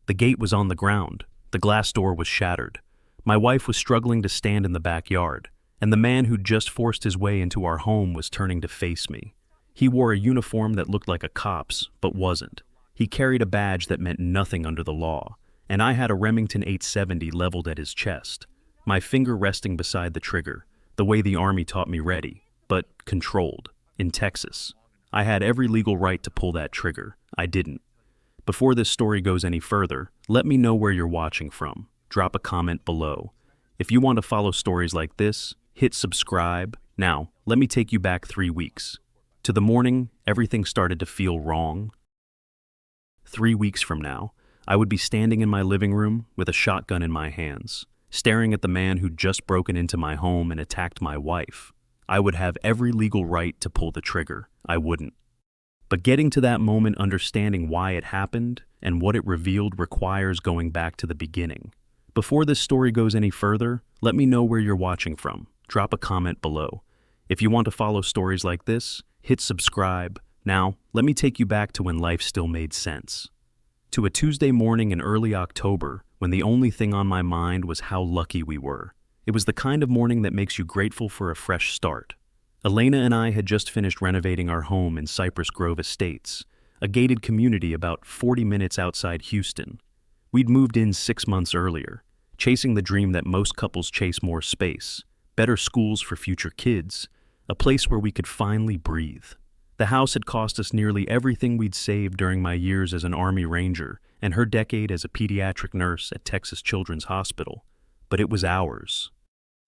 The gate was on the ground. The glass door was shattered. My wife was struggling to stand in the backyard, and the man who'd just forced his way into our home was turning to face me. He wore a uniform that looked like a cop's, but wasn't. He carried a badge that meant nothing under the law, and I had a Remington 870 leveled at his chest, my finger resting beside the trigger, the way the Army taught me ready, but controlled, in Texas. I had every legal right to pull that trigger. I didn't. Before this story goes any further, let me know where you're watching from. Drop a comment below. If you want to follow stories like this, hit subscribe. Now, let me take you back 3 weeks. To the morning, everything started to feel wrong. 3 weeks from now, I would be standing in my living room with a shotgun in my hands, staring at the man who'd just broken into my home and attacked my wife. I would have every legal right to pull the trigger. I wouldn't. But getting to that moment, understanding why it happened and what it revealed requires going back to the beginning. Before this story goes any further, let me know where you're watching from. Drop a comment below. If you want to follow stories like this, hit subscribe. Now, let me take you back to when life still made sense. To a Tuesday morning in early October, when the only thing on my mind was how lucky we were. It was the kind of morning that makes you grateful for a fresh start. Elena and I had just finished renovating our home in Cypress Grove Estates, a gated community about 40 minutes outside Houston. We'd moved in 6 months earlier, chasing the dream that most couples chase: more space, better schools for future kids, a place where we could finally breathe. The house had cost us nearly everything we'd saved during my years as an Army Ranger and her decade as a pediatric nurse at Texas Children's Hospital, but it was ours.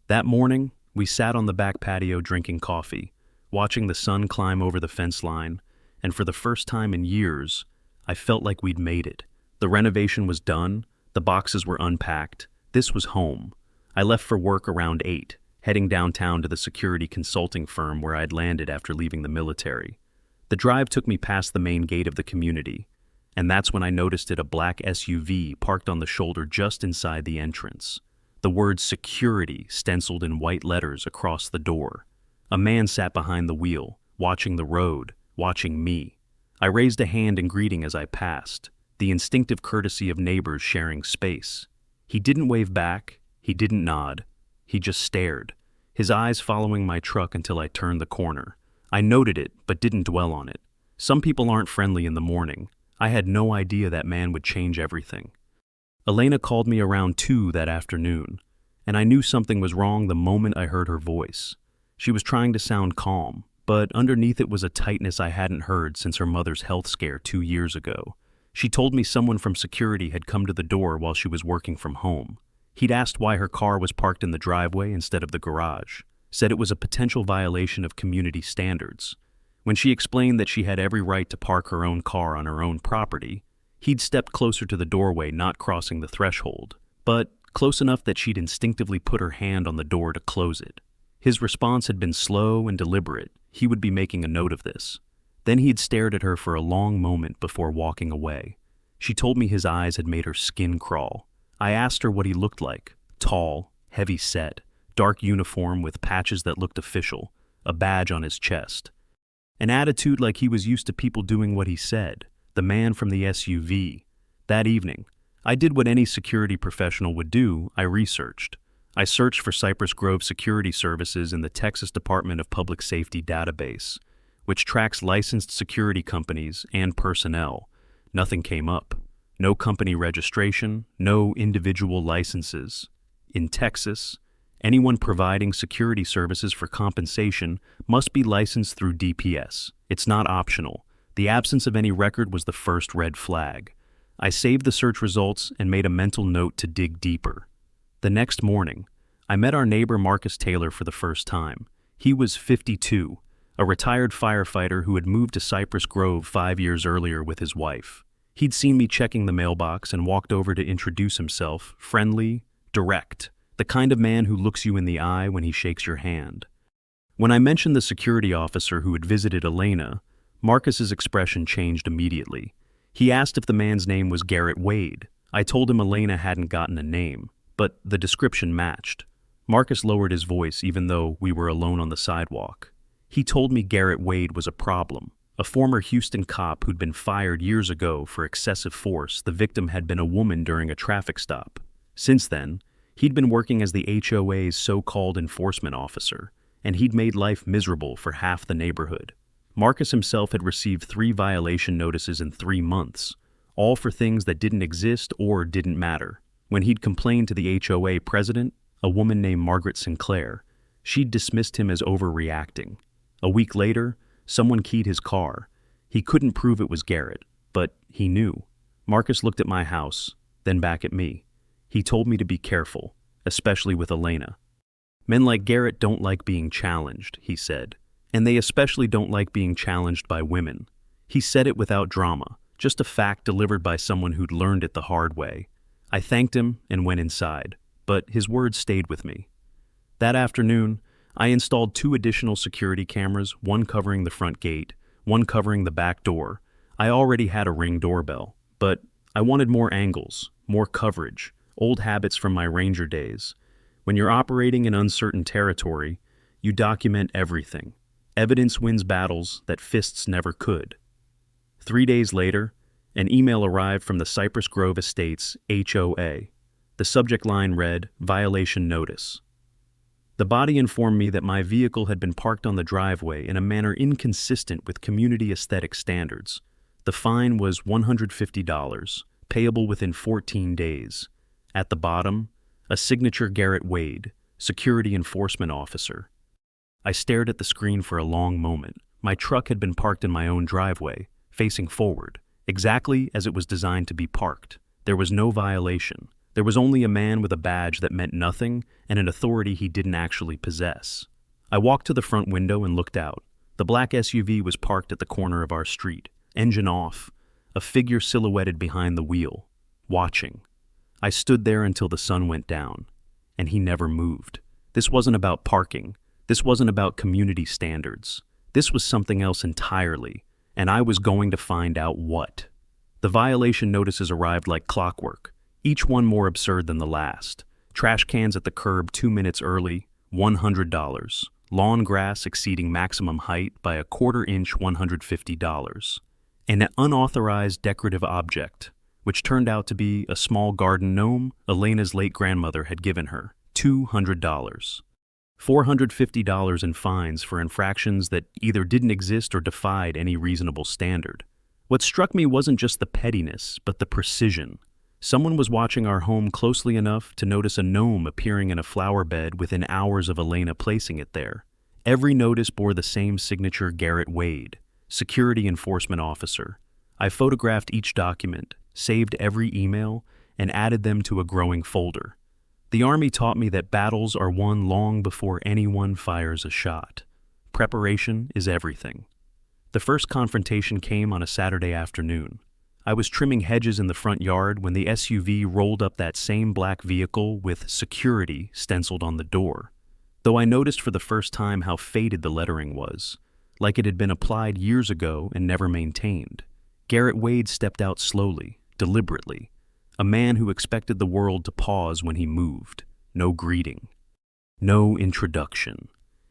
That morning, we sat on the back patio drinking coffee, watching the sun climb over the fence line, and for the first time in years, I felt like we'd made it. The renovation was done, the boxes were unpacked. This was home. I left for work around 8, heading downtown to the security consulting firm where I'd landed after leaving the military. The drive took me past the main gate of the community, and that's when I noticed a black SUV parked on the shoulder just inside the entrance. The word security stenciled in white letters across the door. A man sat behind the wheel, watching the road, watching me. I raised a hand in greeting as I passed, the instinctive courtesy of neighbors sharing space. He didn't wave back, he didn't nod, he just stared, his eyes following my truck until I turned the corner. I noted it, but didn't dwell on it. Some people aren't friendly in the morning. I had no idea that man would change everything. Elena called me around 2 that afternoon, and I knew something was wrong the moment I heard her voice. She was trying to sound calm, but underneath it was a tightness I hadn't heard since her mother's health scare 2 years ago. She told me someone from security had come to the door while she was working from home. He'd asked why her car was parked in the driveway instead of the garage, said it was a potential violation of community standards. When she explained that she had every right to park her own car on her own property, he'd stepped closer to the doorway, not crossing the threshold, but close enough that she'd instinctively put her hand on the door to close it. His response had been slow and deliberate. He would be making a note of this. Then he'd stared at her for a long moment before walking away. She told me his eyes had made her skin crawl. I asked her what he looked like. Tall, heavy-set, dark uniform with patches that looked official, a badge on his chest. An attitude like he was used to people doing what he said. The man from the SUV. That evening, I did what any security professional would do. I researched. I searched for Cypress Grove Security Services in the Texas Department of Public Safety database, which tracks licensed security companies and personnel. Nothing came up. No company registration, no individual licenses. In Texas, anyone providing security services for compensation must be licensed through DPS. It's not optional. The absence of any record was the first red flag. I saved the search results and made a mental note to dig deeper. The next morning, I met our neighbor Marcus Taylor for the first time. He was 52, a retired firefighter who had moved to Cypress Grove 5 years earlier with his wife. He'd seen me checking the mailbox and walked over to introduce himself, friendly, direct, the kind of man who looks you in the eye when he shakes your hand. When I mentioned the security officer who had visited Elena, Marcus's expression changed immediately. He asked if the man's name was Garrett Wade. I told him Elena hadn't gotten a name, but the description matched. Marcus lowered his voice even though we were alone on the sidewalk. He told me Garrett Wade was a problem, A former Houston cop who'd been fired years ago for excessive force. The victim had been a woman during a traffic stop. Since then, he'd been working as the HOA's so-called enforcement officer, and he'd made life miserable for half the neighborhood. Marcus himself had received 3 violation notices in 3 months, all for things that didn't exist or didn't matter. When he'd complained to the HOA president, a woman named Margaret Sinclair, she'd dismissed him as overreacting. A week later, someone keyed his car. He couldn't prove it was Garrett, but he knew. Marcus looked at my house, then back at me. He told me to be careful, especially with Elena. Men like Garrett don't like being challenged, he said, and they especially don't like being challenged by women. He said it without drama, just a fact delivered by someone who'd learned it the hard way. I thanked him and went inside, but his words stayed with me. That afternoon, I installed 2 additional security cameras, one covering the front gate, one covering the back door. I already had a Ring doorbell, but I wanted more angles, more coverage, old habits from my Ranger days. When you're operating in uncertain territory, you document everything. Evidence wins battles that fists never could. 3 days later, an email arrived from the Cypress Grove Estates HOA. The subject line read, "Violation Notice." The body informed me that my vehicle had been parked on the driveway in a manner inconsistent with community aesthetic standards. The fine was $150, payable within 14 days. At the bottom, a signature, Garrett Wade, Security Enforcement Officer. I stared at the screen for a long moment. My truck had been parked in my own driveway, facing forward, exactly as it was designed to be parked. There was no violation. There was only a man with a badge that meant nothing and an authority he didn't actually possess. I walked to the front window and looked out. The black SUV was parked at the corner of our street, engine off, a figure silhouetted behind the wheel, watching. I stood there until the sun went down, and he never moved. This wasn't about parking. This wasn't about community standards. This was something else entirely, and I was going to find out what. The violation notices arrived like clockwork, each one more absurd than the last. Trash cans at the curb 2 minutes early, $100. Lawn grass exceeding maximum height by a quarter-inch, $150. An unauthorized decorative object, which turned out to be a small garden gnome Elena's late grandmother had given her, $200. $450 in fines for infractions that either didn't exist or defied any reasonable standard. What struck me wasn't just the pettiness, but the precision. Someone was watching our home closely enough to notice a gnome appearing in a flower bed within hours of Elena placing it there. Every notice bore the same signature, Garrett Wade, Security Enforcement Officer. I photographed each document, saved every email, and added them to a growing folder. The Army taught me that battles are won long before anyone fires a shot. Preparation is everything. The first confrontation came on a Saturday afternoon. I was trimming hedges in the front yard when the SUV rolled up that same black vehicle with "security" stenciled on the door. Though I noticed for the first time how faded the lettering was, like it had been applied years ago and never maintained. Garrett Wade stepped out slowly, deliberately, a man who expected the world to pause when he moved. No greeting. No introduction.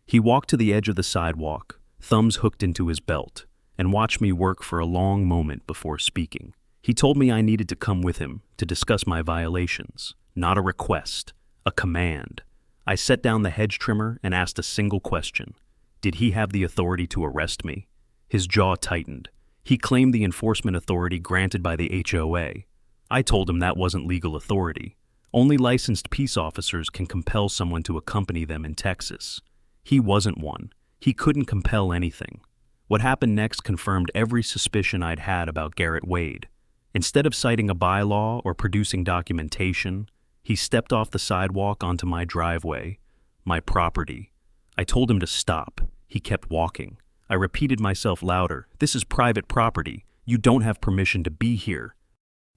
He walked to the edge of the sidewalk, thumbs hooked into his belt, and watched me work for a long moment before speaking. He told me I needed to come with him to discuss my violations. Not a request, a command. I set down the hedge trimmer and asked a single question. Did he have the authority to arrest me? His jaw tightened. He claimed the enforcement authority granted by the HOA. I told him that wasn't legal authority. Only licensed peace officers can compel someone to accompany them in Texas. He wasn't one. He couldn't compel anything. What happened next confirmed every suspicion I'd had about Garrett Wade. Instead of citing a bylaw or producing documentation, he stepped off the sidewalk onto my driveway, my property. I told him to stop. He kept walking. I repeated myself louder. This is private property. You don't have permission to be here.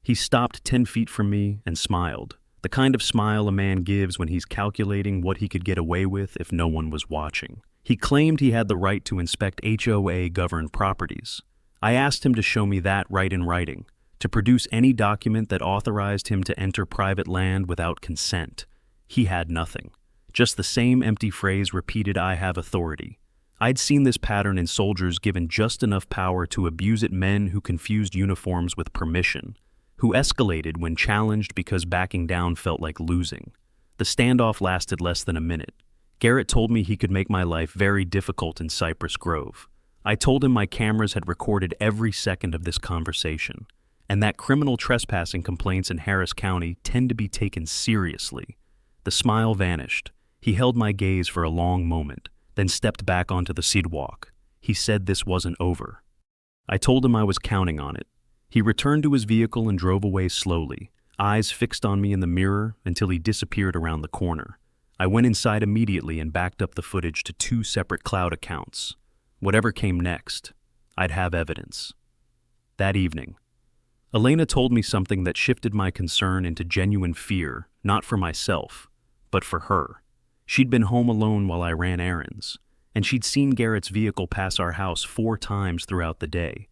He stopped 10 feet from me and smiled. The kind of smile a man gives when he's calculating what he could get away with if no one was watching. He claimed he had the right to inspect HOA-governed properties. I asked him to show me that right in writing, to produce any document that authorized him to enter private land without consent. He had nothing. Just the same empty phrase repeated, "I have authority." I'd seen this pattern in soldiers given just enough power to abuse it, men who confused uniforms with permission, who escalated when challenged because backing down felt like losing. The standoff lasted less than a minute. Garrett told me he could make my life very difficult in Cypress Grove. I told him my cameras had recorded every second of this conversation, and that criminal trespassing complaints in Harris County tend to be taken seriously. The smile vanished. He held my gaze for a long moment, then stepped back onto the sidewalk. He said this wasn't over. I told him I was counting on it. He returned to his vehicle and drove away slowly, eyes fixed on me in the mirror until he disappeared around the corner. I went inside immediately and backed up the footage to 2 separate cloud accounts. Whatever came next, I'd have evidence. That evening, Elena told me something that shifted my concern into genuine fear, not for myself, but for her. She'd been home alone while I ran errands, and she'd seen Garrett's vehicle pass our house 4 times throughout the day.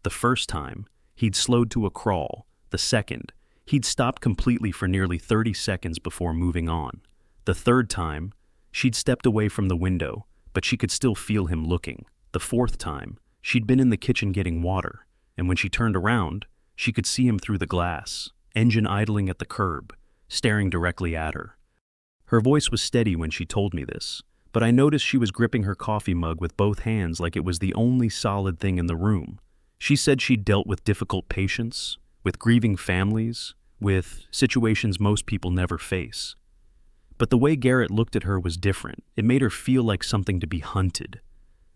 The first time, he'd slowed to a crawl. The second, he'd stopped completely for nearly 30 seconds before moving on. The third time, she'd stepped away from the window, but she could still feel him looking. The fourth time, she'd been in the kitchen getting water, and when she turned around, she could see him through the glass, engine idling at the curb, staring directly at her. Her voice was steady when she told me this, but I noticed she was gripping her coffee mug with both hands like it was the only solid thing in the room. She said she'd dealt with difficult patients, with grieving families, with situations most people never face. But the way Garrett looked at her was different. It made her feel like something to be hunted.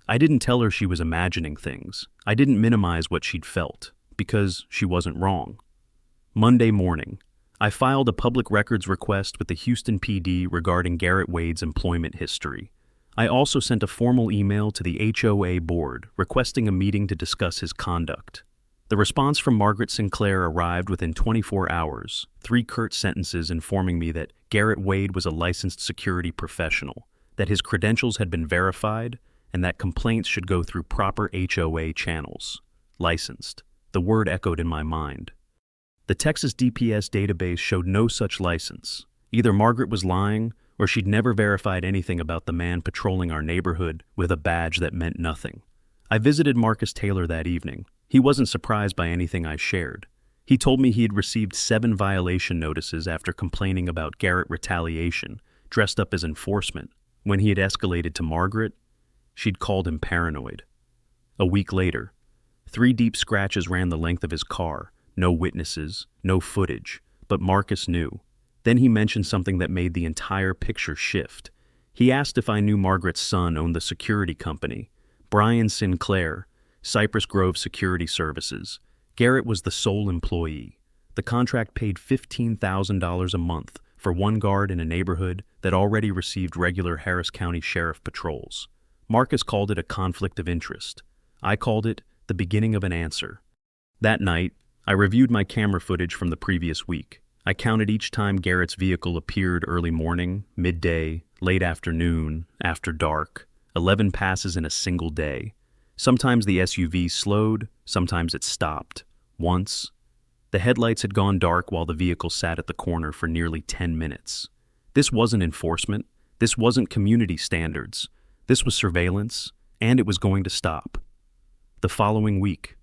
I didn't tell her she was imagining things. I didn't minimize what she'd felt, because she wasn't wrong. Monday morning, I filed a public records request with the Houston PD regarding Garrett Wade's employment history. I also sent a formal email to the HOA board requesting a meeting to discuss his conduct. The response from Margaret Sinclair arrived within 24 hours, 3 curt sentences informing me that Garrett Wade was a licensed security professional, that his credentials had been verified, and that complaints should go through proper HOA channels. Licensed. The word echoed in my mind. The Texas DPS database showed no such license. Either Margaret was lying, or she'd never verified anything about the man patrolling our neighborhood with a badge that meant nothing. I visited Marcus Taylor that evening. He wasn't surprised by anything I shared. He told me he had received 7 violation notices after complaining about Garrett retaliation, dressed up as enforcement. When he had escalated to Margaret, she'd called him paranoid. A week later, 3 deep scratches ran the length of his car. No witnesses, no footage, but Marcus knew. Then he mentioned something that made the entire picture shift. He asked if I knew Margaret's son owned the security company, Brian Sinclair, Cypress Grove Security Services. Garrett was the sole employee. The contract paid $15,000 a month for one guard in a neighborhood that already received regular Harris County Sheriff patrols. Marcus called it a conflict of interest. I called it the beginning of an answer. That night, I reviewed my camera footage from the previous week. I counted each time Garrett's vehicle appeared: early morning, midday, late afternoon, after dark. 11 passes in a single day. Sometimes the SUV slowed, sometimes it stopped. Once, the headlights had gone dark while the vehicle sat at the corner for nearly 10 minutes. This wasn't enforcement. This wasn't community standards. This was surveillance, and it was going to stop. The following week,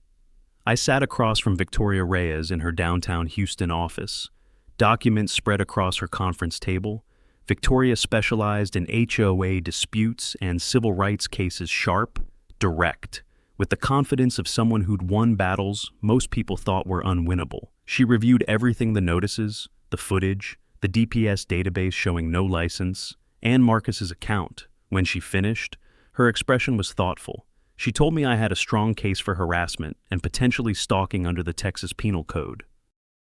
I sat across from Victoria Reyes in her downtown Houston office. Documents spread across her conference table. Victoria specialized in HOA disputes and civil rights cases, sharp, direct, with the confidence of someone who'd won battles most people thought were unwinnable. She reviewed everything: the notices, the footage, the DPS database showing no license, and Marcus's account. When she finished, her expression was thoughtful. She told me I had a strong case for harassment and potentially stalking under the Texas Penal Code.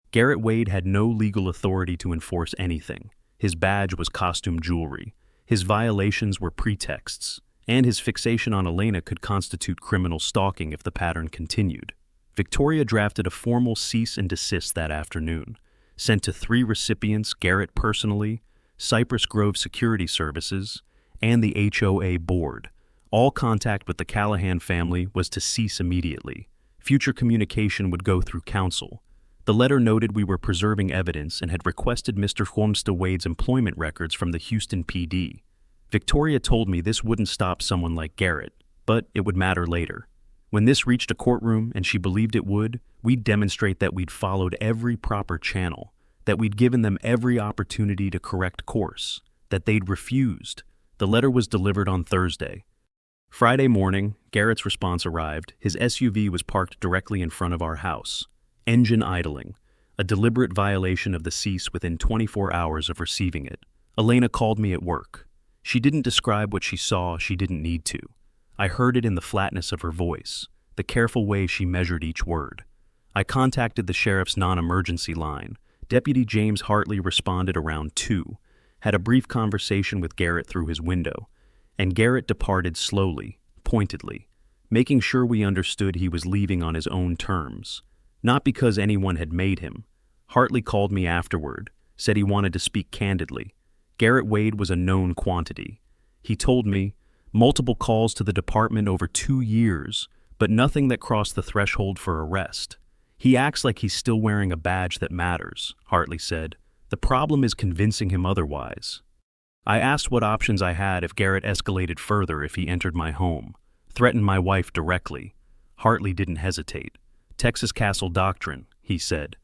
Garrett Wade had no legal authority to enforce anything. His badge was costume jewelry. His violations were pretexts, and his fixation on Elena could constitute criminal stalking if the pattern continued. Victoria drafted a formal cease and desist that afternoon, sent to 3 recipients: Garrett personally, Cypress Grove Security Services, and the HOA board. All contact with the Callahan family was to cease immediately. Future communication would go through counsel. The letter noted we were preserving evidence and had requested Mr. Homesta Wade's employment records from the Houston PD. Victoria told me this wouldn't stop someone like Garrett, but it would matter later. When this reached a courtroom, and she believed it would, we'd demonstrate that we'd followed every proper channel, that we'd given them every opportunity to correct course, that they'd refused. The letter was delivered on Thursday. Friday morning, Garrett's response arrived. His SUV was parked directly in front of our house. Engine idling, a deliberate violation of the cease within 24 hours of receiving it. Elena called me at work. She didn't describe what she saw, she didn't need to. I heard it in the flatness of her voice, the careful way she measured each word. I contacted the sheriff's non-emergency line. Deputy James Hartley responded around 2, had a brief conversation with Garrett through his window, and Garrett departed slowly, pointedly, making sure we understood he was leaving on his own terms, not because anyone had made him. Hartley called me afterward, said he wanted to speak candidly. Garrett Wade was a known quantity. He told me, multiple calls to the department over 2 years, but nothing that crossed the threshold for arrest. He acts like he's still wearing a badge that matters, Hartley said. The problem is convincing him otherwise. I asked what options I had if Garrett escalated further if he entered my home, threatened my wife directly. Hartley didn't hesitate. Texas Castle Doctrine, he said.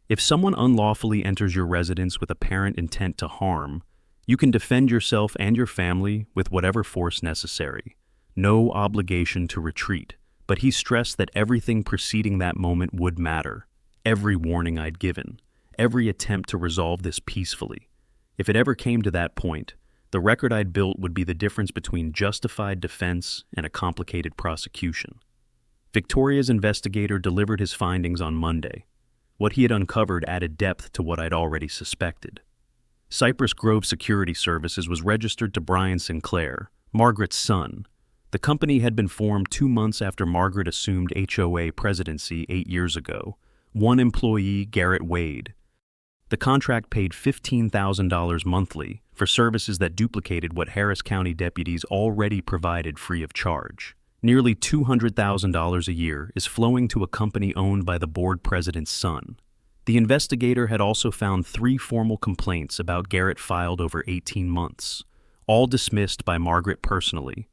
If someone unlawfully enters your residence with apparent intent to harm, you can defend yourself and your family with whatever force necessary. No obligation to retreat. But he stressed that everything preceding that moment would matter. Every warning I'd given, every attempt to resolve this peacefully. If it ever came to that point, the record I'd built would be the difference between justified defense and a complicated prosecution. Victoria's investigator delivered his findings on Monday. What he had uncovered added depth to what I'd already suspected. Cypress Grove Security Services was registered to Brian Sinclair, Margaret's son. The company had been formed 2 months after Margaret assumed HOA presidency 8 years ago. One employee, Garrett Wade. The contract paid $15,000 monthly for services that duplicated what Harris County deputies already provided free of charge. Nearly $200,000 a year is flowing to a company owned by the board president's son. The investigator had also found 3 formal complaints about Garrett filed over 18 months, all dismissed by Margaret personally.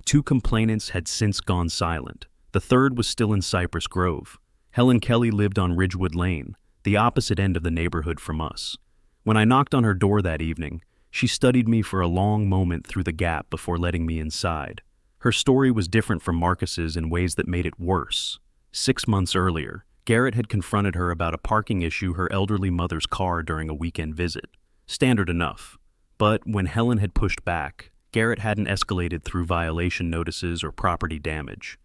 2 complainants had since gone silent. The third was still in Cypress Grove. Helen Kelly lived on Ridgewood Lane, the opposite end of the neighborhood from us. When I knocked on her door that evening, she studied me for a long moment through the gap before letting me inside. Her story was different from Marcus's in ways that made it worse. 6 months earlier, Garrett had confronted her about a parking issue her elderly mother's car during a weekend visit. Standard enough. But when Helen had pushed back, Garrett hadn't escalated through violation notices or property damage.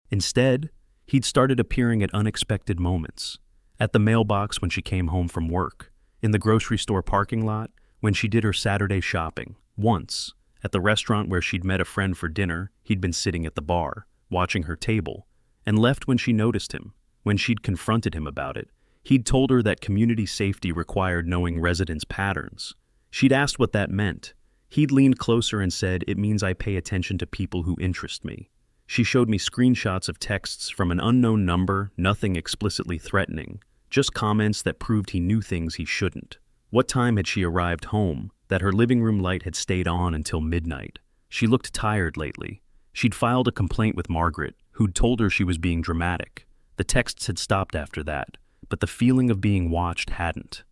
Instead, he'd started appearing at unexpected moments. At the mailbox when she came home from work, in the grocery store parking lot when she did her Saturday shopping, once, at the restaurant where she'd met a friend for dinner. He'd been sitting at the bar, watching her table, and left when she noticed him. When she'd confronted him about it, he'd told her that community safety required knowing residents' patterns. She'd asked what that meant. He'd leaned closer and said, "It means I pay attention to people who interest me." She showed me screenshots of texts from an unknown number, nothing explicitly threatening, just comments that proved he knew things he shouldn't. What time had she arrived home? That her living room light had stayed on until midnight. She looked tired lately. She'd filed a complaint with Margaret, who'd told her she was being dramatic. The texts had stopped after that, but the feeling of being watched hadn't.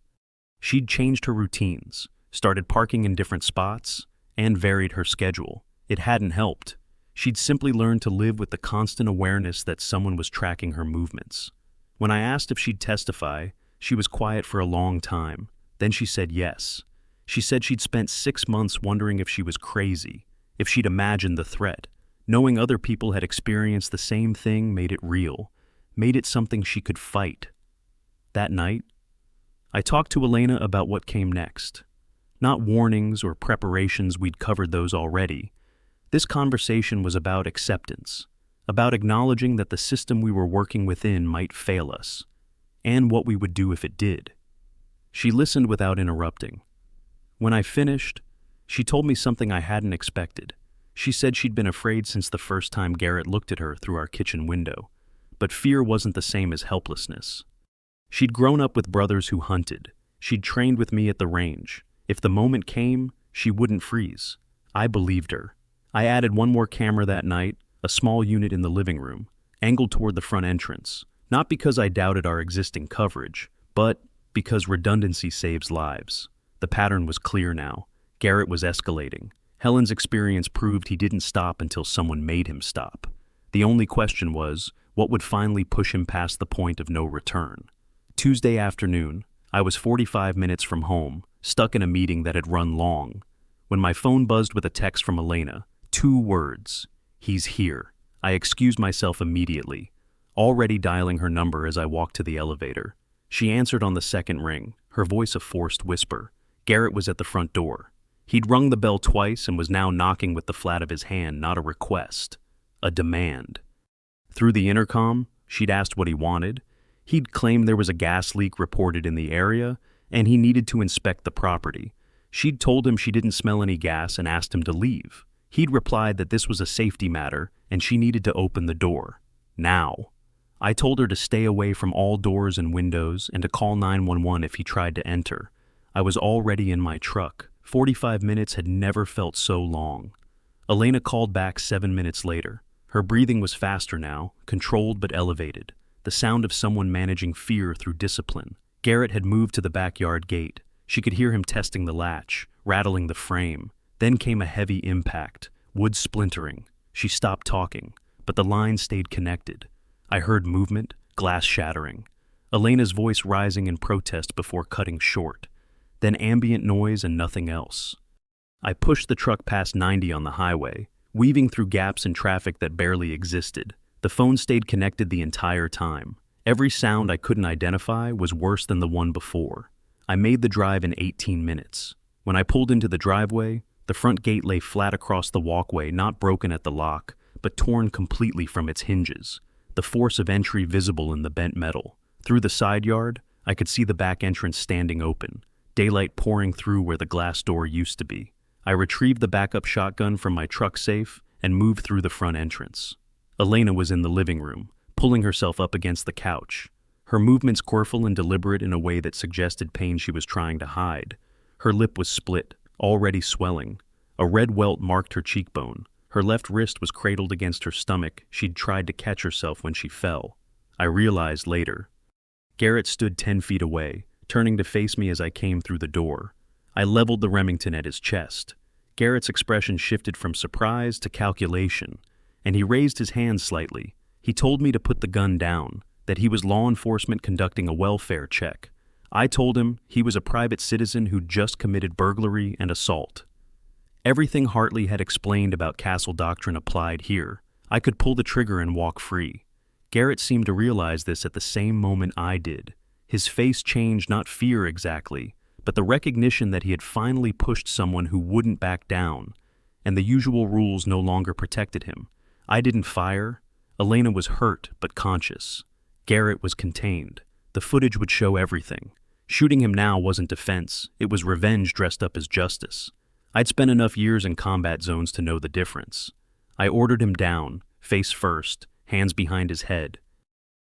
She'd changed her routines, started parking in different spots, and varied her schedule. It hadn't helped. She'd simply learned to live with the constant awareness that someone was tracking her movements. When I asked if she'd testify, she was quiet for a long time. Then she said yes. She said she'd spent 6 months wondering if she was crazy, if she'd imagined the threat. Knowing other people had experienced the same thing made it real, made it something she could fight. That night, I talked to Elena about what came next. Not warnings or preparations, we'd covered those already. This conversation was about acceptance, about acknowledging that the system we were working within might fail us, and what we would do if it did. She listened without interrupting. When I finished, she told me something I hadn't expected. She said she'd been afraid since the first time Garrett looked at her through our kitchen window, but fear wasn't the same as helplessness. She'd grown up with brothers who hunted. She'd trained with me at the range. If the moment came, she wouldn't freeze. I believed her. I added one more camera that night, a small unit in the living room, angled toward the front entrance, not because I doubted our existing coverage, but because redundancy saves lives. The pattern was clear now. Garrett was escalating. Helen's experience proved he didn't stop until someone made him stop. The only question was, what would finally push him past the point of no return? Tuesday afternoon, I was 45 minutes from home, stuck in a meeting that had run long, when my phone buzzed with a text from Elena. 2 words. He's here. I excused myself immediately, already dialing her number as I walked to the elevator. She answered on the second ring, her voice a forced whisper. Garrett was at the front door. He'd rung the bell twice and was now knocking with the flat of his hand, not a request, a demand. Through the intercom, she'd asked what he wanted. He'd claimed there was a gas leak reported in the area, and he needed to inspect the property. She'd told him she didn't smell any gas and asked him to leave. He'd replied that this was a safety matter and she needed to open the door. Now. I told her to stay away from all doors and windows and to call 911 if he tried to enter. I was already in my truck. 45 minutes had never felt so long. Elena called back 7 minutes later. Her breathing was faster now, controlled but elevated, the sound of someone managing fear through discipline. Garrett had moved to the backyard gate. She could hear him testing the latch, rattling the frame. Then came a heavy impact, wood splintering. She stopped talking, but the line stayed connected. I heard movement, glass shattering. Elena's voice rising in protest before cutting short. Then ambient noise and nothing else. I pushed the truck past 90 on the highway, weaving through gaps in traffic that barely existed. The phone stayed connected the entire time. Every sound I couldn't identify was worse than the one before. I made the drive in 18 minutes. When I pulled into the driveway, the front gate lay flat across the walkway, not broken at the lock, but torn completely from its hinges, the force of entry visible in the bent metal. Through the side yard, I could see the back entrance standing open, daylight pouring through where the glass door used to be. I retrieved the backup shotgun from my truck safe and moved through the front entrance. Elena was in the living room, pulling herself up against the couch, her movements careful and deliberate in a way that suggested pain she was trying to hide. Her lip was split, already swelling. A red welt marked her cheekbone. Her left wrist was cradled against her stomach. She'd tried to catch herself when she fell. I realized later. Garrett stood 10 feet away, turning to face me as I came through the door. I leveled the Remington at his chest. Garrett's expression shifted from surprise to calculation, and he raised his hand slightly. He told me to put the gun down, that he was law enforcement conducting a welfare check. I told him he was a private citizen who'd just committed burglary and assault. Everything Hartley had explained about castle doctrine applied here. I could pull the trigger and walk free. Garrett seemed to realize this at the same moment I did. His face changed, not fear exactly, but the recognition that he had finally pushed someone who wouldn't back down, and the usual rules no longer protected him. I didn't fire. Elena was hurt but conscious. Garrett was contained. The footage would show everything. Shooting him now wasn't defense, it was revenge dressed up as justice. I'd spent enough years in combat zones to know the difference. I ordered him down, face first, hands behind his head.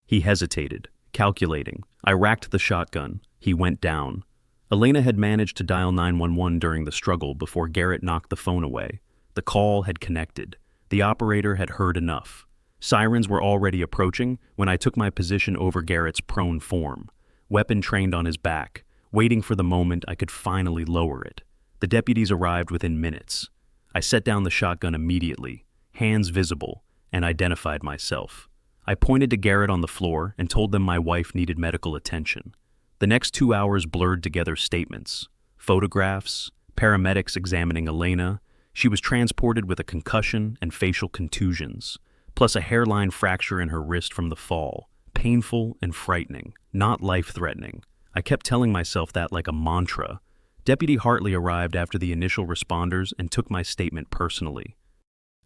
He hesitated, calculating. I racked the shotgun. He went down. Elena had managed to dial 911 during the struggle before Garrett knocked the phone away. The call had connected. The operator had heard enough. Sirens were already approaching when I took my position over Garrett's prone form, weapon trained on his back, waiting for the moment I could finally lower it. The deputies arrived within minutes. I set down the shotgun immediately, hands visible, and identified myself. I pointed to Garrett on the floor and told them my wife needed medical attention. The next 2 hours blurred together statements, photographs, paramedics examining Elena. She was transported with a concussion and facial contusions, plus a hairline fracture in her wrist from the fall. Painful and frightening, not life-threatening. I kept telling myself that like a mantra. Deputy Hartley arrived after the initial responders and took my statement personally.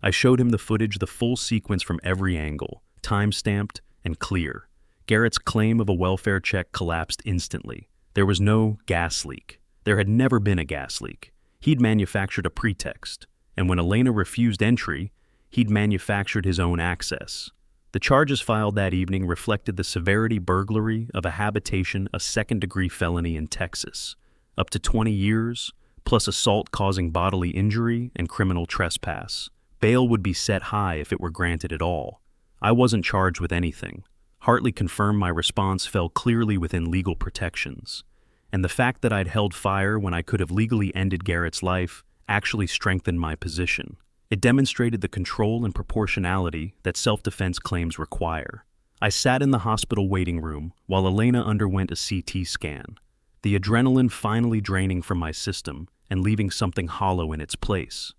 I showed him the footage, the full sequence from every angle, time-stamped and clear. Garrett's claim of a welfare check collapsed instantly. There was no gas leak. There had never been a gas leak. He'd manufactured a pretext, and when Elena refused entry, he'd manufactured his own access. The charges filed that evening reflected the severity burglary of a habitation, a second-degree felony in Texas. Up to 20 years, plus assault causing bodily injury and criminal trespass. Bail would be set high if it were granted at all. I wasn't charged with anything. Hartley confirmed my response fell clearly within legal protections. And the fact that I'd held fire when I could have legally ended Garrett's life actually strengthened my position. It demonstrated the control and proportionality that self-defense claims require. I sat in the hospital waiting room while Elena underwent a CT scan, the adrenaline finally draining from my system and leaving something hollow in its place.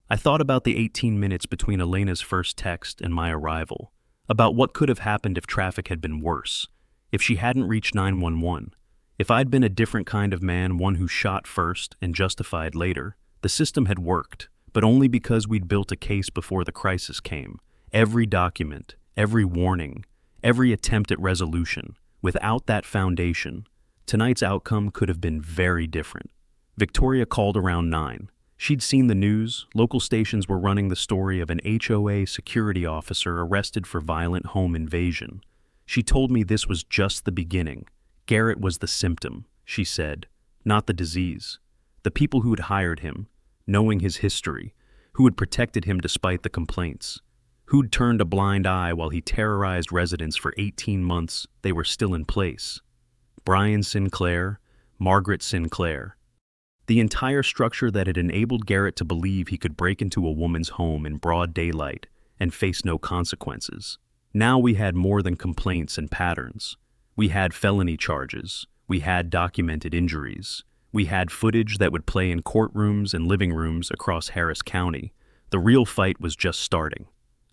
I thought about the 18 minutes between Elena's first text and my arrival, about what could have happened if traffic had been worse, if she hadn't reached 911, if I'd been a different kind of man, one who shot first and justified later. The system had worked, but only because we'd built a case before the crisis came. Every document, every warning, every attempt at resolution. Without that foundation, tonight's outcome could have been very different. Victoria called around 9. She'd seen the news. Local stations were running the story of an HOA security officer arrested for violent home invasion. She told me this was just the beginning. Garrett was the symptom, she said, not the disease. The people who had hired him, knowing his history, who had protected him despite the complaints, who'd turned a blind eye while he terrorized residents for 18 months, they were still in place. Brian Sinclair, Margaret Sinclair. The entire structure that had enabled Garrett to believe he could break into a woman's home in broad daylight and face no consequences. Now we had more than complaints and patterns. We had felony charges. We had documented injuries. We had footage that would play in courtrooms and living rooms across Harris County. The real fight was just starting.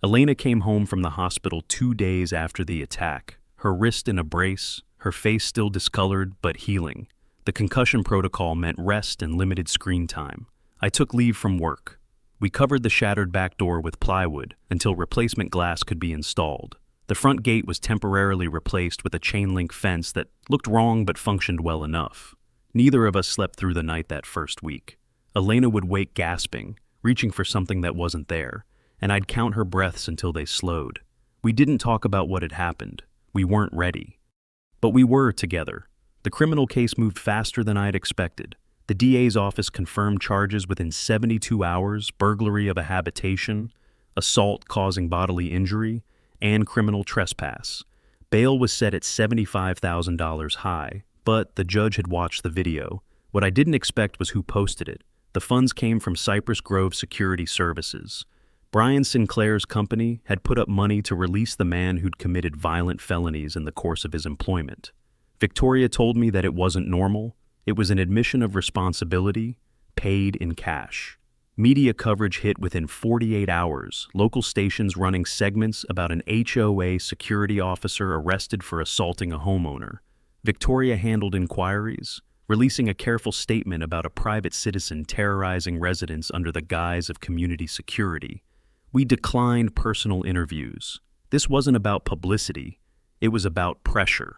Elena came home from the hospital 2 days after the attack, her wrist in a brace, her face still discolored but healing. The concussion protocol meant rest and limited screen time. I took leave from work. We covered the shattered back door with plywood until replacement glass could be installed. The front gate was temporarily replaced with a chain-link fence that looked wrong but functioned well enough. Neither of us slept through the night that first week. Elena would wake gasping, reaching for something that wasn't there, and I'd count her breaths until they slowed. We didn't talk about what had happened. We weren't ready. But we were together. The criminal case moved faster than I'd expected. The DA's office confirmed charges within 72 hours, burglary of a habitation, assault causing bodily injury, and criminal trespass. Bail was set at $75,000 high, but the judge had watched the video. What I didn't expect was who posted it. The funds came from Cypress Grove Security Services. Brian Sinclair's company had put up money to release the man who'd committed violent felonies in the course of his employment. Victoria told me that it wasn't normal. It was an admission of responsibility, paid in cash. Media coverage hit within 48 hours, local stations running segments about an HOA security officer arrested for assaulting a homeowner. Victoria handled inquiries, releasing a careful statement about a private citizen terrorizing residents under the guise of community security. We declined personal interviews. This wasn't about publicity. It was about pressure.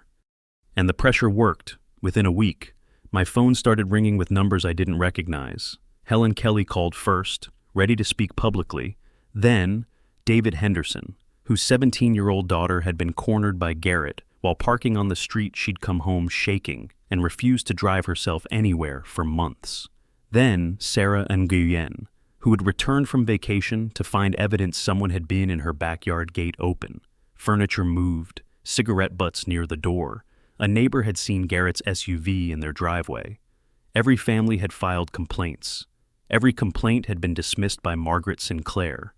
And the pressure worked. Within a week, my phone started ringing with numbers I didn't recognize. Helen Kelly called first, ready to speak publicly. Then, David Henderson, whose 17-year-old daughter had been cornered by Garrett. While parking on the street, she'd come home shaking and refused to drive herself anywhere for months. Then, Sarah Nguyen, who had returned from vacation to find evidence someone had been in her backyard gate open. Furniture moved, cigarette butts near the door. A neighbor had seen Garrett's SUV in their driveway. Every family had filed complaints. Every complaint had been dismissed by Margaret Sinclair.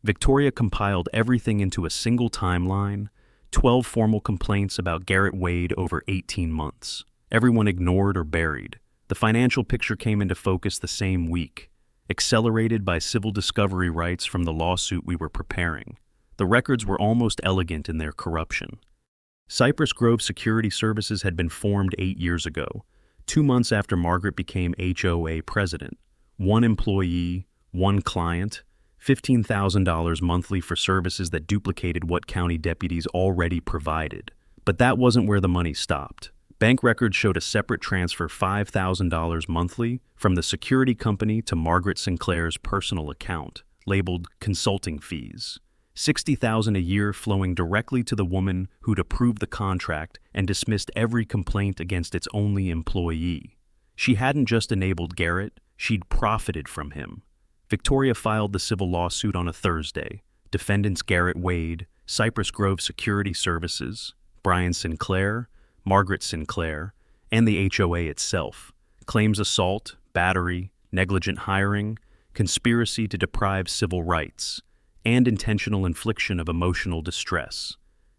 Victoria compiled everything into a single timeline, 12 formal complaints about Garrett Wade over 18 months. Everyone ignored or buried. The financial picture came into focus the same week, accelerated by civil discovery rights from the lawsuit we were preparing. The records were almost elegant in their corruption. Cypress Grove Security Services had been formed 8 years ago, 2 months after Margaret became HOA president. 1 employee, 1 client, $15,000 monthly for services that duplicated what county deputies already provided. But that wasn't where the money stopped. Bank records showed a separate transfer $5,000 monthly from the security company to Margaret Sinclair's personal account, labeled consulting fees. $60,000 a year flowing directly to the woman who'd approved the contract and dismissed every complaint against its only employee. She hadn't just enabled Garrett, she'd profited from him. Victoria filed the civil lawsuit on a Thursday. Defendants Garrett Wade, Cypress Grove Security Services, Brian Sinclair, Margaret Sinclair, and the HOA itself claims assault, battery, negligent hiring, conspiracy to deprive civil rights, and intentional infliction of emotional distress.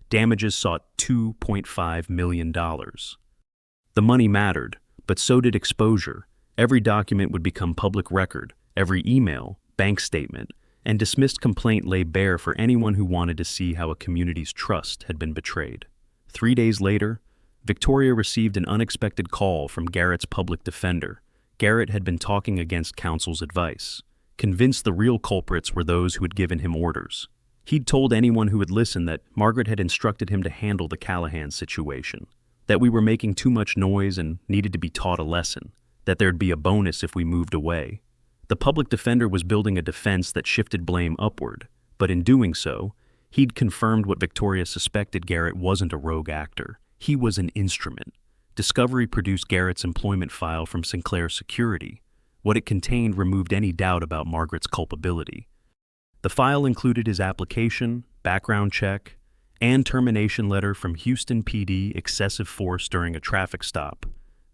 Damages sought $2.5 million. The money mattered, but so did exposure. Every document would become public record, every email, bank statement, and dismissed complaint lay bare for anyone who wanted to see how a community's trust had been betrayed. 3 days later, Victoria received an unexpected call from Garrett's public defender. Garrett had been talking against counsel's advice, convinced the real culprits were those who had given him orders. He'd told anyone who would listen that Margaret had instructed him to handle the Callahan situation, that we were making too much noise and needed to be taught a lesson, that there'd be a bonus if we moved away. The public defender was building a defense that shifted blame upward, but in doing so, he'd confirmed what Victoria suspected: Garrett wasn't a rogue actor. He was an instrument. Discovery produced Garrett's employment file from Sinclair Security. What it contained removed any doubt about Margaret's culpability. The file included his application, background check, and termination letter from Houston PD, excessive force during a traffic stop.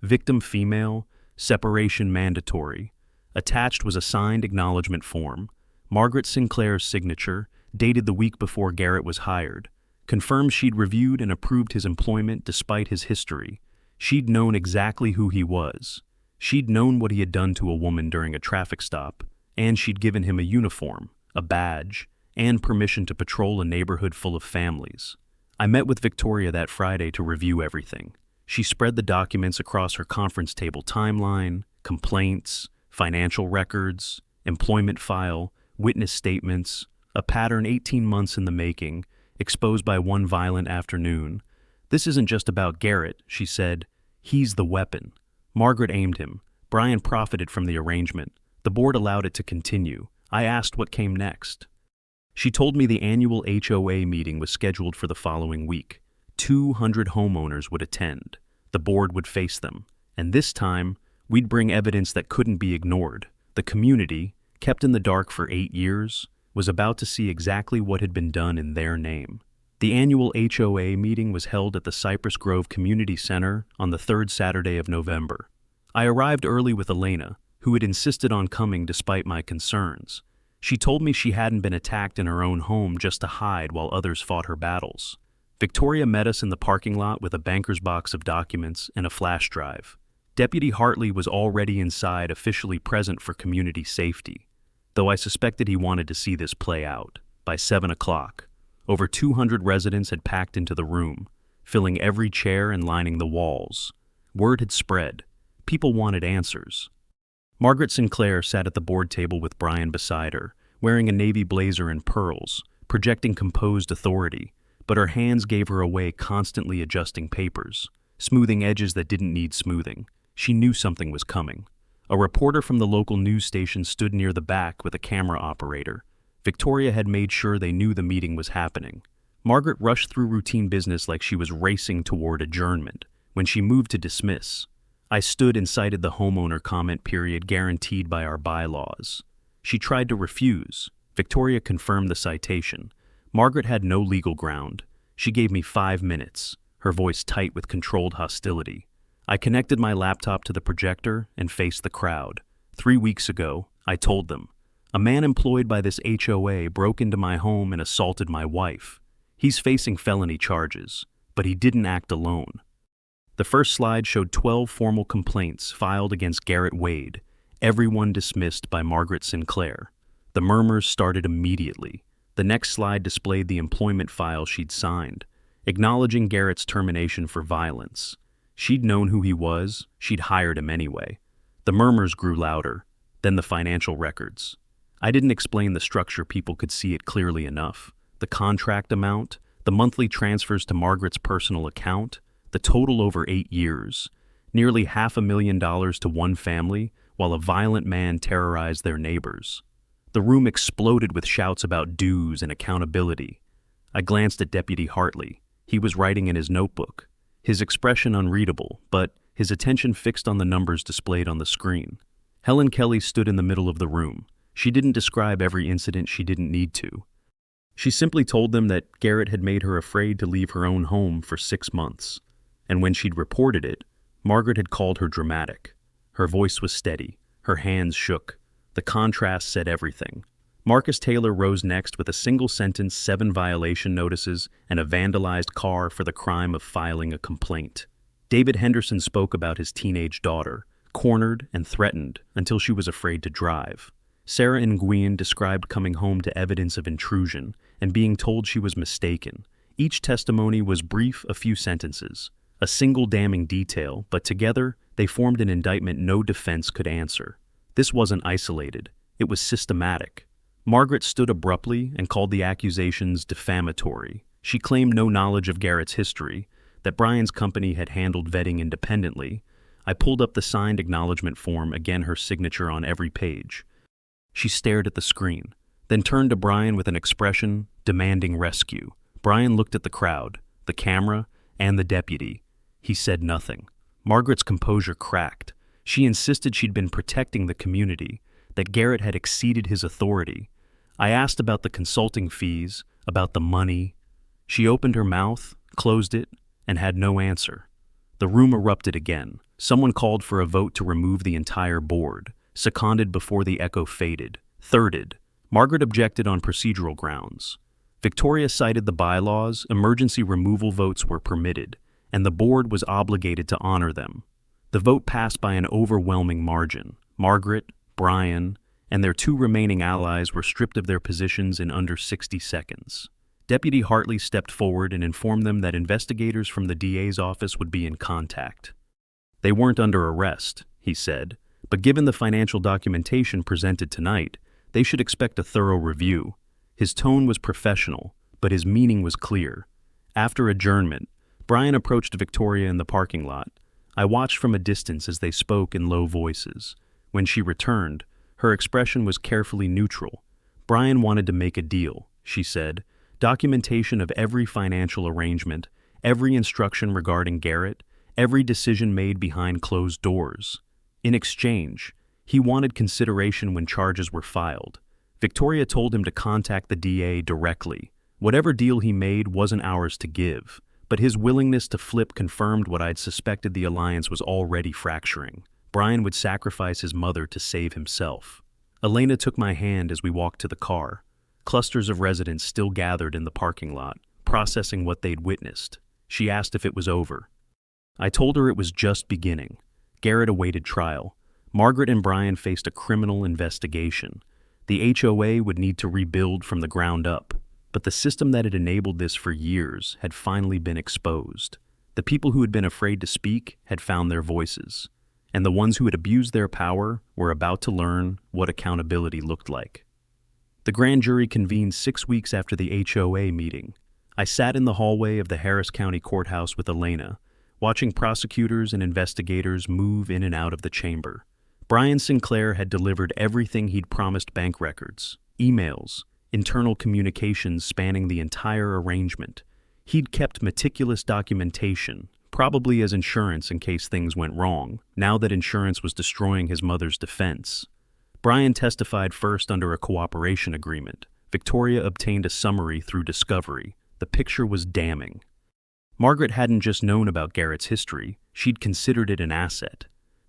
Victim female, separation mandatory. Attached was a signed acknowledgement form. Margaret Sinclair's signature, dated the week before Garrett was hired, confirmed she'd reviewed and approved his employment despite his history. She'd known exactly who he was. She'd known what he had done to a woman during a traffic stop, and she'd given him a uniform, a badge, and permission to patrol a neighborhood full of families. I met with Victoria that Friday to review everything. She spread the documents across her conference table timeline: complaints, financial records, employment file, witness statements, a pattern 18 months in the making, exposed by one violent afternoon. "This isn't just about Garrett," she said. "He's the weapon." Margaret aimed him. Brian profited from the arrangement. The board allowed it to continue. I asked what came next. She told me the annual HOA meeting was scheduled for the following week. 200 homeowners would attend. The board would face them. And this time, we'd bring evidence that couldn't be ignored. The community, kept in the dark for 8 years, was about to see exactly what had been done in their name. The annual HOA meeting was held at the Cypress Grove Community Center on the third Saturday of November. I arrived early with Elena, who had insisted on coming despite my concerns. She told me she hadn't been attacked in her own home just to hide while others fought her battles. Victoria met us in the parking lot with a banker's box of documents and a flash drive. Deputy Hartley was already inside, officially present for community safety, though I suspected he wanted to see this play out. By 7 o'clock, over 200 residents had packed into the room, filling every chair and lining the walls. Word had spread. People wanted answers. Margaret Sinclair sat at the board table with Brian beside her, wearing a navy blazer and pearls, projecting composed authority, but her hands gave her away, constantly adjusting papers, smoothing edges that didn't need smoothing. She knew something was coming. A reporter from the local news station stood near the back with a camera operator. Victoria had made sure they knew the meeting was happening. Margaret rushed through routine business like she was racing toward adjournment when she moved to dismiss. I stood and cited the homeowner comment period guaranteed by our bylaws. She tried to refuse. Victoria confirmed the citation. Margaret had no legal ground. She gave me 5 minutes, her voice tight with controlled hostility. I connected my laptop to the projector and faced the crowd. 3 weeks ago, I told them, a man employed by this HOA broke into my home and assaulted my wife. He's facing felony charges, but he didn't act alone. The first slide showed 12 formal complaints filed against Garrett Wade, everyone dismissed by Margaret Sinclair. The murmurs started immediately. The next slide displayed the employment file she'd signed, acknowledging Garrett's termination for violence. She'd known who he was, she'd hired him anyway. The murmurs grew louder, then the financial records. I didn't explain the structure, people could see it clearly enough. The contract amount, the monthly transfers to Margaret's personal account, the total over 8 years, nearly $500,000 to one family while a violent man terrorized their neighbors. The room exploded with shouts about dues and accountability. I glanced at Deputy Hartley. He was writing in his notebook, his expression unreadable, but his attention fixed on the numbers displayed on the screen. Helen Kelly stood in the middle of the room. She didn't describe every incident she didn't need to. She simply told them that Garrett had made her afraid to leave her own home for 6 months. And when she'd reported it, Margaret had called her dramatic. Her voice was steady. Her hands shook. The contrast said everything. Marcus Taylor rose next with a single-sentence 7 violation notices and a vandalized car for the crime of filing a complaint. David Henderson spoke about his teenage daughter, cornered and threatened until she was afraid to drive. Sarah Nguyen described coming home to evidence of intrusion and being told she was mistaken. Each testimony was brief, a few sentences, a single damning detail, but together they formed an indictment no defense could answer. This wasn't isolated. It was systematic. Margaret stood abruptly and called the accusations defamatory. She claimed no knowledge of Garrett's history, that Brian's company had handled vetting independently. I pulled up the signed acknowledgement form, again her signature on every page. She stared at the screen, then turned to Brian with an expression demanding rescue. Brian looked at the crowd, the camera, and the deputy. He said nothing. Margaret's composure cracked. She insisted she'd been protecting the community, that Garrett had exceeded his authority. I asked about the consulting fees, about the money. She opened her mouth, closed it, and had no answer. The room erupted again. Someone called for a vote to remove the entire board, seconded before the echo faded. Thirded. Margaret objected on procedural grounds. Victoria cited the bylaws, emergency removal votes were permitted, and the board was obligated to honor them. The vote passed by an overwhelming margin. Margaret, Brian, and their 2 remaining allies were stripped of their positions in under 60 seconds. Deputy Hartley stepped forward and informed them that investigators from the DA's office would be in contact. They weren't under arrest, he said, but given the financial documentation presented tonight, they should expect a thorough review. His tone was professional, but his meaning was clear. After adjournment, Brian approached Victoria in the parking lot. I watched from a distance as they spoke in low voices. When she returned, her expression was carefully neutral. Brian wanted to make a deal, she said. Documentation of every financial arrangement, every instruction regarding Garrett, every decision made behind closed doors. In exchange, he wanted consideration when charges were filed. Victoria told him to contact the DA directly. Whatever deal he made wasn't ours to give, but his willingness to flip confirmed what I'd suspected: the alliance was already fracturing. Brian would sacrifice his mother to save himself. Elena took my hand as we walked to the car. Clusters of residents still gathered in the parking lot, processing what they'd witnessed. She asked if it was over. I told her it was just beginning. Garrett awaited trial. Margaret and Brian faced a criminal investigation. The HOA would need to rebuild from the ground up, but the system that had enabled this for years had finally been exposed. The people who had been afraid to speak had found their voices, and the ones who had abused their power were about to learn what accountability looked like. The grand jury convened 6 weeks after the HOA meeting. I sat in the hallway of the Harris County Courthouse with Elena, watching prosecutors and investigators move in and out of the chamber. Brian Sinclair had delivered everything he'd promised: bank records, emails, internal communications spanning the entire arrangement. He'd kept meticulous documentation, probably as insurance in case things went wrong, now that insurance was destroying his mother's defense. Brian testified first under a cooperation agreement. Victoria obtained a summary through discovery. The picture was damning. Margaret hadn't just known about Garrett's history, she'd considered it an asset.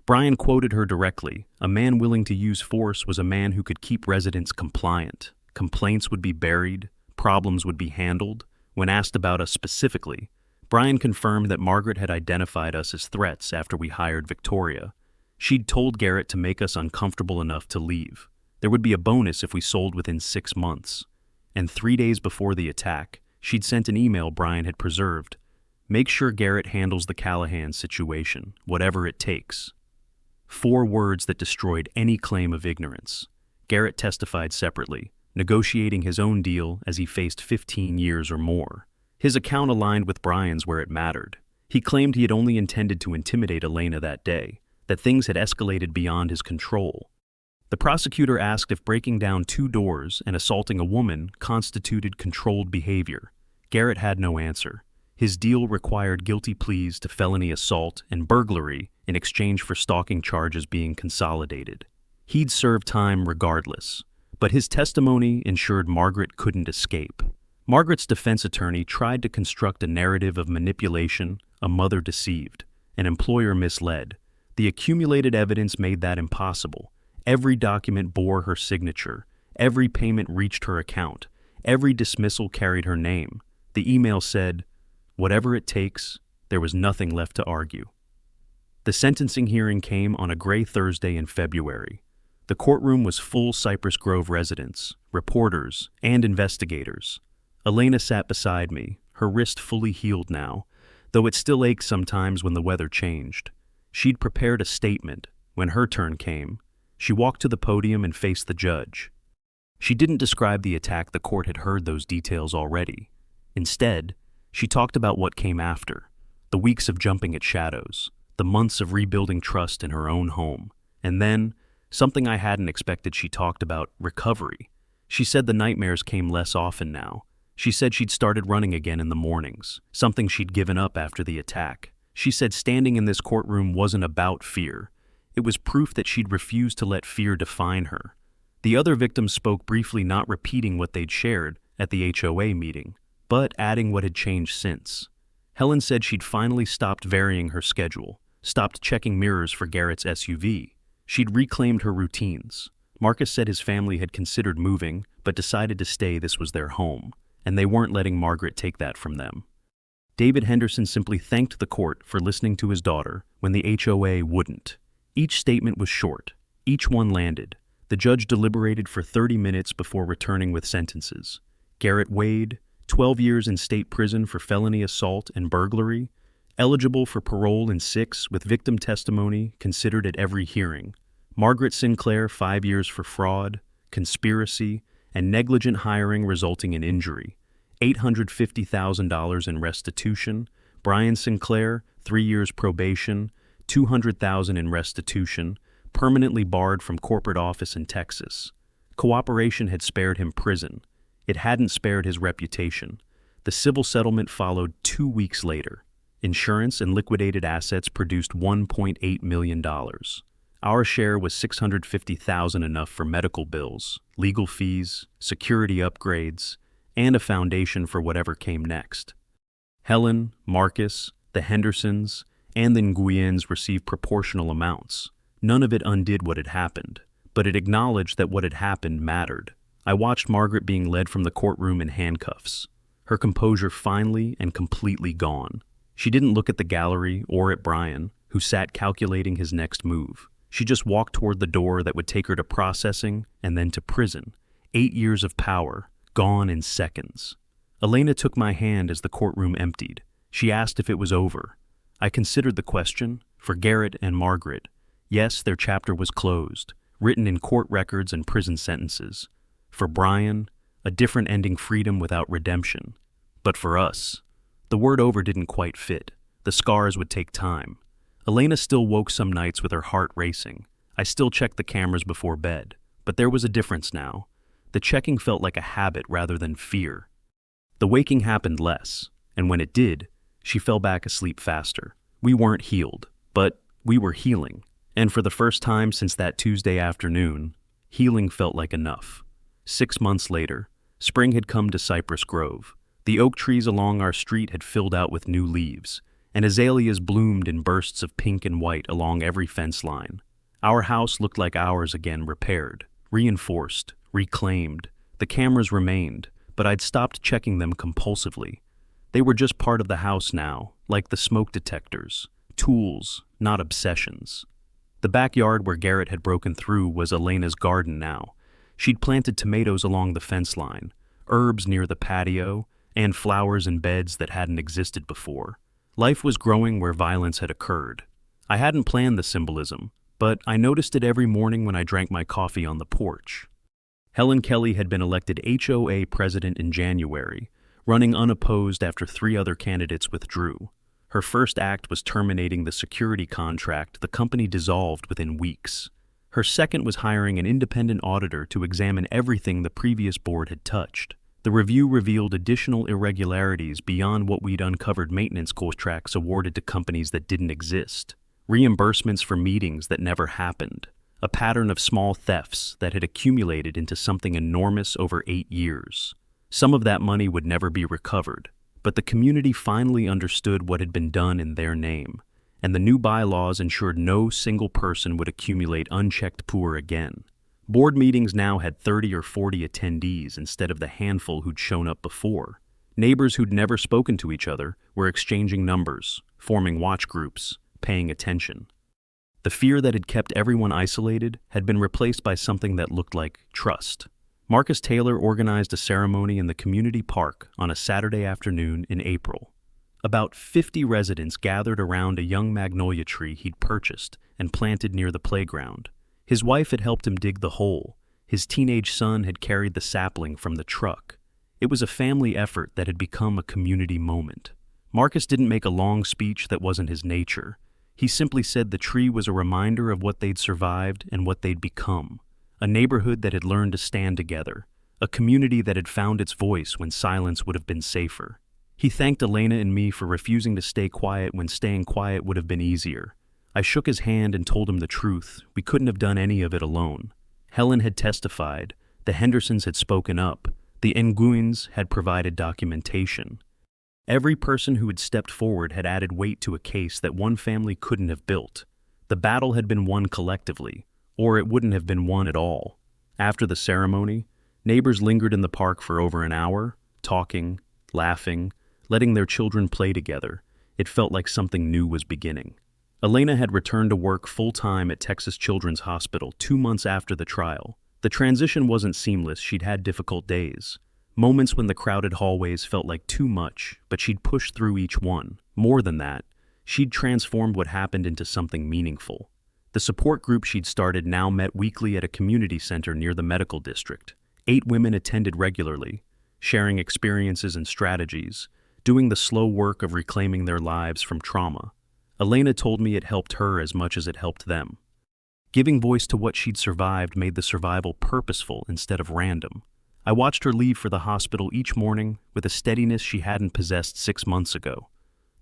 Brian quoted her directly: "A man willing to use force was a man who could keep residents compliant. Complaints would be buried, problems would be handled." When asked about us specifically, Brian confirmed that Margaret had identified us as threats after we hired Victoria. She'd told Garrett to make us uncomfortable enough to leave. There would be a bonus if we sold within 6 months. And 3 days before the attack, she'd sent an email Brian had preserved: "Make sure Garrett handles the Callahan situation, whatever it takes." 4 words that destroyed any claim of ignorance. Garrett testified separately, negotiating his own deal as he faced 15 years or more. His account aligned with Brian's where it mattered. He claimed he had only intended to intimidate Elena that day, that things had escalated beyond his control. The prosecutor asked if breaking down 2 doors and assaulting a woman constituted controlled behavior. Garrett had no answer. His deal required guilty pleas to felony assault and burglary in exchange for stalking charges being consolidated. He'd serve time regardless, but his testimony ensured Margaret couldn't escape. Margaret's defense attorney tried to construct a narrative of manipulation, a mother deceived, an employer misled. The accumulated evidence made that impossible. Every document bore her signature. Every payment reached her account. Every dismissal carried her name. The email said, "Whatever it takes," there was nothing left to argue. The sentencing hearing came on a gray Thursday in February. The courtroom was full Cypress Grove residents, reporters, and investigators. Elena sat beside me, her wrist fully healed now, though it still ached sometimes when the weather changed. She'd prepared a statement. When her turn came, she walked to the podium and faced the judge. She didn't describe the attack. The court had heard those details already. Instead, she talked about what came after, the weeks of jumping at shadows, the months of rebuilding trust in her own home, and then, something I hadn't expected, she talked about recovery. She said the nightmares came less often now. She said she'd started running again in the mornings, something she'd given up after the attack. She said standing in this courtroom wasn't about fear. It was proof that she'd refused to let fear define her. The other victims spoke briefly, not repeating what they'd shared at the HOA meeting, but adding what had changed since. Helen said she'd finally stopped varying her schedule, stopped checking mirrors for Garrett's SUV. She'd reclaimed her routines. Marcus said his family had considered moving, but decided to stay. This was their home, and they weren't letting Margaret take that from them. David Henderson simply thanked the court for listening to his daughter when the HOA wouldn't. Each statement was short. Each one landed. The judge deliberated for 30 minutes before returning with sentences. Garrett Wade, 12 years in state prison for felony assault and burglary, eligible for parole in 6 with victim testimony considered at every hearing. Margaret Sinclair, 5 years for fraud, conspiracy, and negligent hiring resulting in injury, $850,000 in restitution. Brian Sinclair, 3 years probation, $200,000 in restitution, permanently barred from corporate office in Texas. Cooperation had spared him prison. It hadn't spared his reputation. The civil settlement followed 2 weeks later. Insurance and liquidated assets produced $1.8 million. Our share was $650,000, enough for medical bills, legal fees, security upgrades, and a foundation for whatever came next. Helen, Marcus, the Hendersons, and the Nguyens received proportional amounts. None of it undid what had happened, but it acknowledged that what had happened mattered. I watched Margaret being led from the courtroom in handcuffs, her composure finally and completely gone. She didn't look at the gallery or at Brian, who sat calculating his next move. She just walked toward the door that would take her to processing and then to prison. 8 years of power, gone in seconds. Elena took my hand as the courtroom emptied. She asked if it was over. I considered the question. For Garrett and Margaret, yes, their chapter was closed, written in court records and prison sentences. For Brian, a different ending, freedom without redemption. But for us, the word over didn't quite fit. The scars would take time. Elena still woke some nights with her heart racing. I still checked the cameras before bed. But there was a difference now. The checking felt like a habit rather than fear. The waking happened less, and when it did, she fell back asleep faster. We weren't healed, but we were healing. And for the first time since that Tuesday afternoon, healing felt like enough. 6 months later, spring had come to Cypress Grove. The oak trees along our street had filled out with new leaves, and azaleas bloomed in bursts of pink and white along every fence line. Our house looked like ours again, repaired, reinforced, reclaimed. The cameras remained, but I'd stopped checking them compulsively. They were just part of the house now, like the smoke detectors, tools, not obsessions. The backyard where Garrett had broken through was Elena's garden now. She'd planted tomatoes along the fence line, herbs near the patio, and flowers in beds that hadn't existed before. Life was growing where violence had occurred. I hadn't planned the symbolism, but I noticed it every morning when I drank my coffee on the porch. Helen Kelly had been elected HOA president in January, running unopposed after 3 other candidates withdrew. Her first act was terminating the security contract the company dissolved within weeks. Her second was hiring an independent auditor to examine everything the previous board had touched. The review revealed additional irregularities beyond what we'd uncovered: maintenance contracts awarded to companies that didn't exist, reimbursements for meetings that never happened, a pattern of small thefts that had accumulated into something enormous over 8 years. Some of that money would never be recovered, but the community finally understood what had been done in their name, and the new bylaws ensured no single person would accumulate unchecked poor again. Board meetings now had 30 or 40 attendees instead of the handful who'd shown up before. Neighbors who'd never spoken to each other were exchanging numbers, forming watch groups, paying attention. The fear that had kept everyone isolated had been replaced by something that looked like trust. Marcus Taylor organized a ceremony in the community park on a Saturday afternoon in April. About 50 residents gathered around a young magnolia tree he'd purchased and planted near the playground. His wife had helped him dig the hole. His teenage son had carried the sapling from the truck. It was a family effort that had become a community moment. Marcus didn't make a long speech that wasn't his nature. He simply said the tree was a reminder of what they'd survived and what they'd become. A neighborhood that had learned to stand together. A community that had found its voice when silence would have been safer. He thanked Elena and me for refusing to stay quiet when staying quiet would have been easier. I shook his hand and told him the truth. We couldn't have done any of it alone. Helen had testified. The Hendersons had spoken up. The Nguyen's had provided documentation. Every person who had stepped forward had added weight to a case that one family couldn't have built. The battle had been won collectively, or it wouldn't have been won at all. After the ceremony, neighbors lingered in the park for over an hour, talking, laughing, letting their children play together. It felt like something new was beginning. Elena had returned to work full-time at Texas Children's Hospital 2 months after the trial. The transition wasn't seamless. She'd had difficult days. Moments when the crowded hallways felt like too much, but she'd pushed through each one. More than that, she'd transformed what happened into something meaningful. The support group she'd started now met weekly at a community center near the medical district. 8 women attended regularly, sharing experiences and strategies, doing the slow work of reclaiming their lives from trauma. Elena told me it helped her as much as it helped them. Giving voice to what she'd survived made the survival purposeful instead of random. I watched her leave for the hospital each morning with a steadiness she hadn't possessed 6 months ago.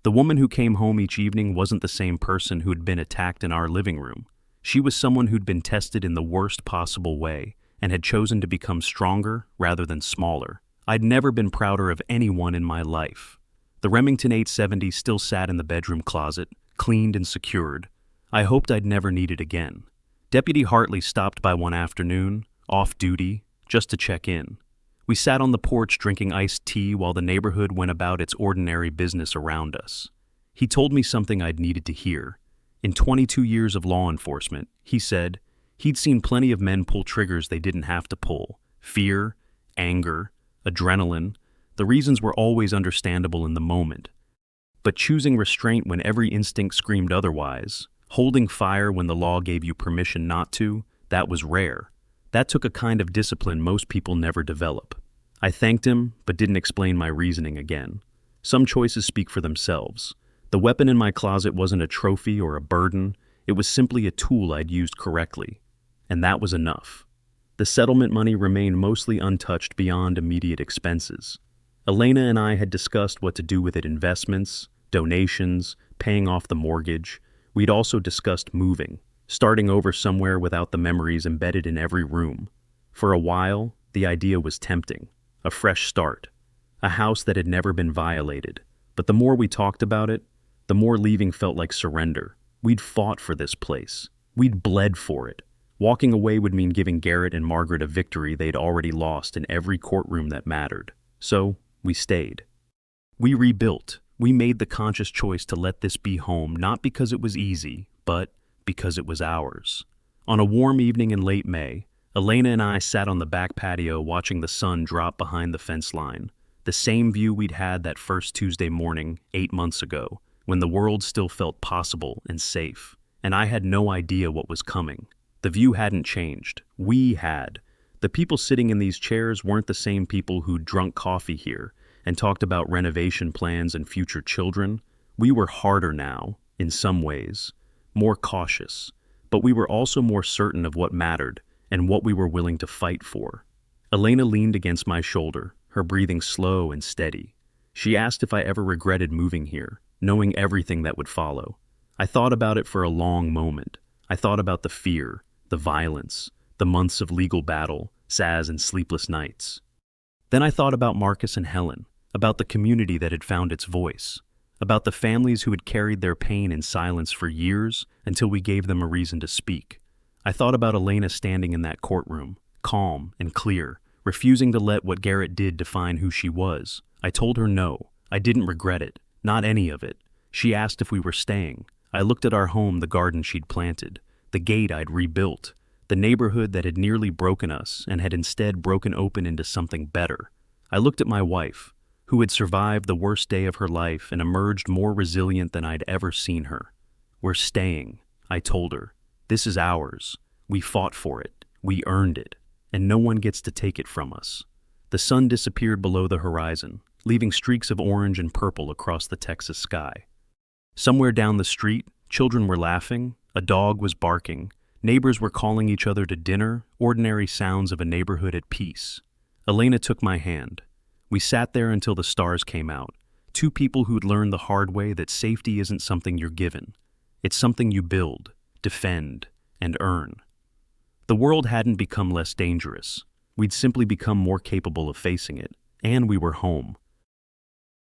The woman who came home each evening wasn't the same person who'd been attacked in our living room. She was someone who'd been tested in the worst possible way and had chosen to become stronger rather than smaller. I'd never been prouder of anyone in my life. The Remington 870 still sat in the bedroom closet, cleaned and secured. I hoped I'd never need it again. Deputy Hartley stopped by one afternoon, off duty, just to check in. We sat on the porch drinking iced tea while the neighborhood went about its ordinary business around us. He told me something I'd needed to hear. In 22 years of law enforcement, he said, he'd seen plenty of men pull triggers they didn't have to pull. Fear, anger, adrenaline. The reasons were always understandable in the moment. But choosing restraint when every instinct screamed otherwise, holding fire when the law gave you permission not to, that was rare. That took a kind of discipline most people never develop. I thanked him, but didn't explain my reasoning again. Some choices speak for themselves. The weapon in my closet wasn't a trophy or a burden. It was simply a tool I'd used correctly. And that was enough. The settlement money remained mostly untouched beyond immediate expenses. Elena and I had discussed what to do with it: investments, donations, paying off the mortgage. We'd also discussed moving, starting over somewhere without the memories embedded in every room. For a while, the idea was tempting. A fresh start. A house that had never been violated. But the more we talked about it, the more leaving felt like surrender. We'd fought for this place. We'd bled for it. Walking away would mean giving Garrett and Margaret a victory they'd already lost in every courtroom that mattered. So, we stayed. We rebuilt. We made the conscious choice to let this be home, not because it was easy, but because it was ours. On a warm evening in late May, Elena and I sat on the back patio watching the sun drop behind the fence line, the same view we'd had that first Tuesday morning 8 months ago, when the world still felt possible and safe, and I had no idea what was coming. The view hadn't changed. We had. The people sitting in these chairs weren't the same people who'd drunk coffee here and talked about renovation plans and future children. We were harder now, in some ways, more cautious, but we were also more certain of what mattered and what we were willing to fight for. Elena leaned against my shoulder, her breathing slow and steady. She asked if I ever regretted moving here, knowing everything that would follow. I thought about it for a long moment. I thought about the fear, the violence, the months of legal battle, SASS and sleepless nights. Then I thought about Marcus and Helen, about the community that had found its voice, about the families who had carried their pain in silence for years until we gave them a reason to speak. I thought about Elena standing in that courtroom, calm and clear, refusing to let what Garrett did define who she was. I told her no. I didn't regret it, not any of it. She asked if we were staying. I looked at our home, the garden she'd planted, the gate I'd rebuilt, the neighborhood that had nearly broken us and had instead broken open into something better. I looked at my wife, who had survived the worst day of her life and emerged more resilient than I'd ever seen her. We're staying, I told her. This is ours. We fought for it. We earned it. And no one gets to take it from us. The sun disappeared below the horizon, leaving streaks of orange and purple across the Texas sky. Somewhere down the street, children were laughing, a dog was barking, neighbors were calling each other to dinner, ordinary sounds of a neighborhood at peace. Elena took my hand. We sat there until the stars came out, two people who'd learned the hard way that safety isn't something you're given. It's something you build, defend, and earn. The world hadn't become less dangerous. We'd simply become more capable of facing it, and we were home.